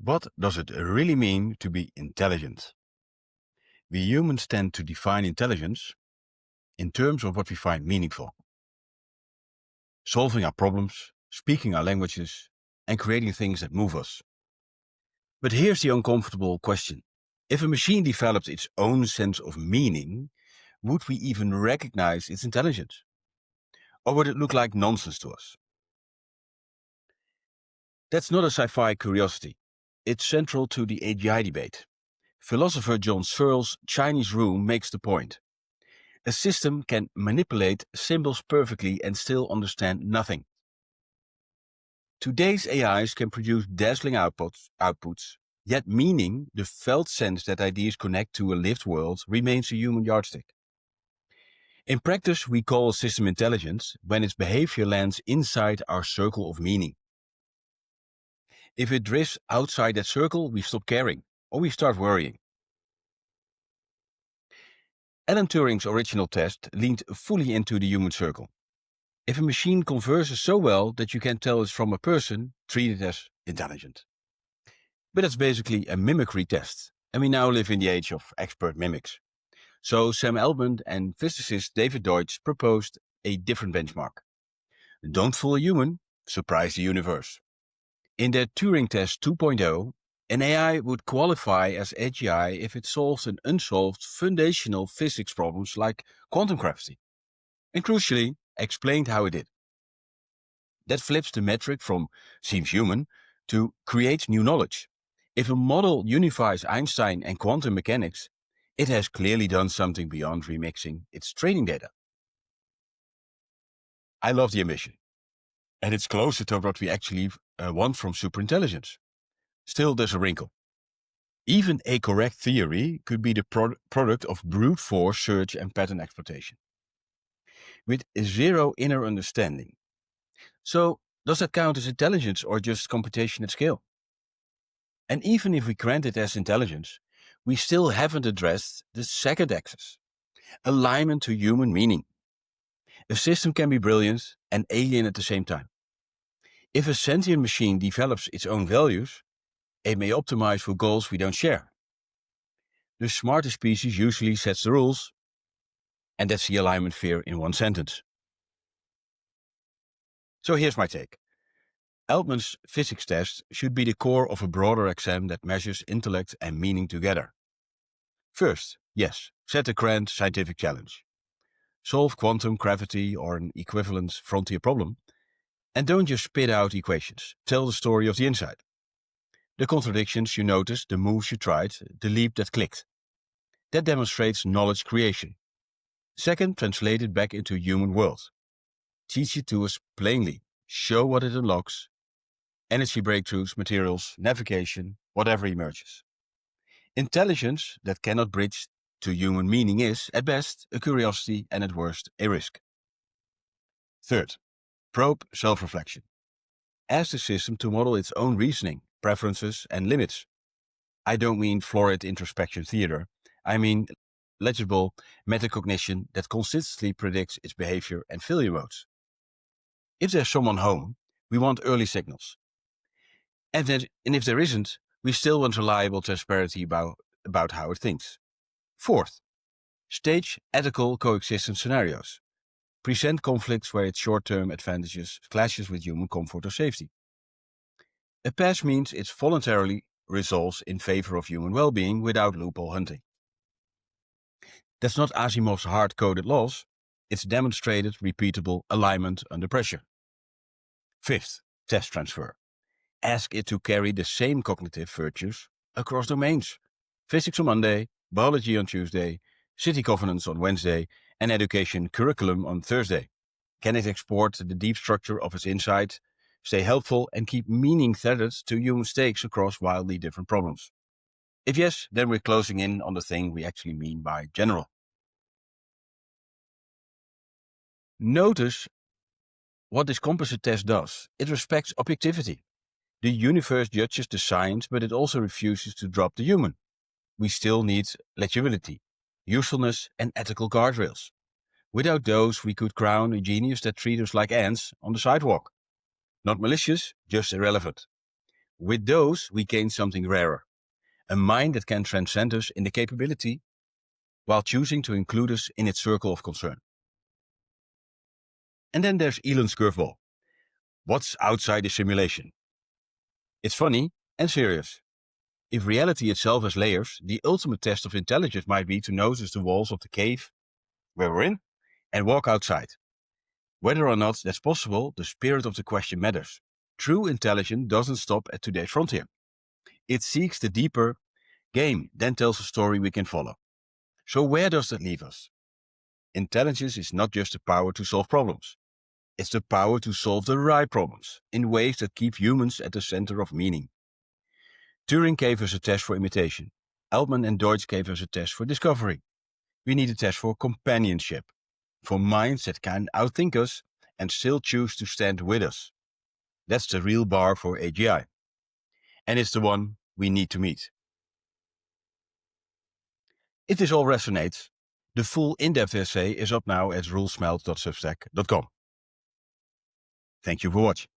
What does it really mean to be intelligent? We humans tend to define intelligence in terms of what we find meaningful. Solving our problems, speaking our languages, and creating things that move us. But here's the uncomfortable question. If a machine developed its own sense of meaning, would we even recognize its intelligence? Or would it look like nonsense to us? That's not a sci-fi curiosity. It's central to the AGI debate. Philosopher John Searle's Chinese Room makes the point. A system can manipulate symbols perfectly and still understand nothing. Today's AIs can produce dazzling outputs, yet meaning, the felt sense that ideas connect to a lived world, remains a human yardstick. In practice, we call a system intelligent when its behavior lands inside our circle of meaning. If it drifts outside that circle, we stop caring, or we start worrying. Alan Turing's original test leaned fully into the human circle. If a machine converses so well that you can tell it's from a person, treat it as intelligent. But it's basically a mimicry test, and we now live in the age of expert mimics. So Sam Altman and physicist David Deutsch proposed a different benchmark. Don't fool a human, surprise the universe. In their Turing test 2.0, an AI would qualify as AGI if it solves an unsolved foundational physics problems like quantum gravity, and crucially, explained how it did. That flips the metric from seems human to creates new knowledge. If a model unifies Einstein and quantum mechanics, it has clearly done something beyond remixing its training data. I love the ambition, and it's closer to what we actually want from superintelligence. Still, there's a wrinkle. Even a correct theory could be the product of brute force search and pattern exploitation, with zero inner understanding. So, does that count as intelligence or just computation at scale? And even if we grant it as intelligence, we still haven't addressed the second axis, alignment to human meaning. A system can be brilliant and alien at the same time. If a sentient machine develops its own values, it may optimize for goals we don't share. The smartest species usually sets the rules, and that's the alignment fear in one sentence. So here's my take. Altman's physics test should be the core of a broader exam that measures intellect and meaning together. First, yes, set a grand scientific challenge. Solve quantum gravity or an equivalent frontier problem, and don't just spit out equations. Tell the story of the inside. The contradictions you noticed, the moves you tried, the leap that clicked. That demonstrates knowledge creation. Second, translate it back into human world. Teach it to us plainly. Show what it unlocks. Energy breakthroughs, materials, navigation, whatever emerges. Intelligence that cannot bridge to human meaning is, at best, a curiosity and at worst, a risk. Third, probe self-reflection. Ask the system to model its own reasoning, preferences, and limits. I don't mean florid introspection theater. I mean legible metacognition that consistently predicts its behavior and failure modes. If there's someone home, we want early signals. And if there isn't, we still want reliable transparency about how it thinks. Fourth, stage ethical coexistence scenarios. Present conflicts where its short-term advantages clashes with human comfort or safety. A pass means it voluntarily resolves in favor of human well-being without loophole hunting. That's not Asimov's hard-coded laws, it's demonstrated repeatable alignment under pressure. Fifth, test transfer. Ask it to carry the same cognitive virtues across domains. Physics on Monday, biology on Tuesday, city governance on Wednesday, and education curriculum on Thursday. Can it export the deep structure of its insight, stay helpful, and keep meaning tethered to human stakes across wildly different problems? If yes, then we're closing in on the thing we actually mean by general. Notice what this composite test does. It respects objectivity. The universe judges the science, but it also refuses to drop the human. We still need legibility, usefulness, and ethical guardrails. Without those, we could crown a genius that treats us like ants on the sidewalk. Not malicious, just irrelevant. With those, we gain something rarer, a mind that can transcend us in the capability while choosing to include us in its circle of concern. And then there's Elon's curveball. What's outside the simulation? It's funny and serious. If reality itself has layers, the ultimate test of intelligence might be to notice the walls of the cave where we're in and walk outside. Whether or not that's possible, the spirit of the question matters. True intelligence doesn't stop at today's frontier. It seeks the deeper game, then tells a story we can follow. So where does that leave us? Intelligence is not just the power to solve problems. It's the power to solve the right problems in ways that keep humans at the center of meaning. Turing gave us a test for imitation. Altman and Deutsch gave us a test for discovery. We need a test for companionship, for minds that can outthink us and still choose to stand with us. That's the real bar for AGI. And it's the one we need to meet. If this all resonates, the full in-depth essay is up now at rulesmelt.substack.com. Thank you for watching.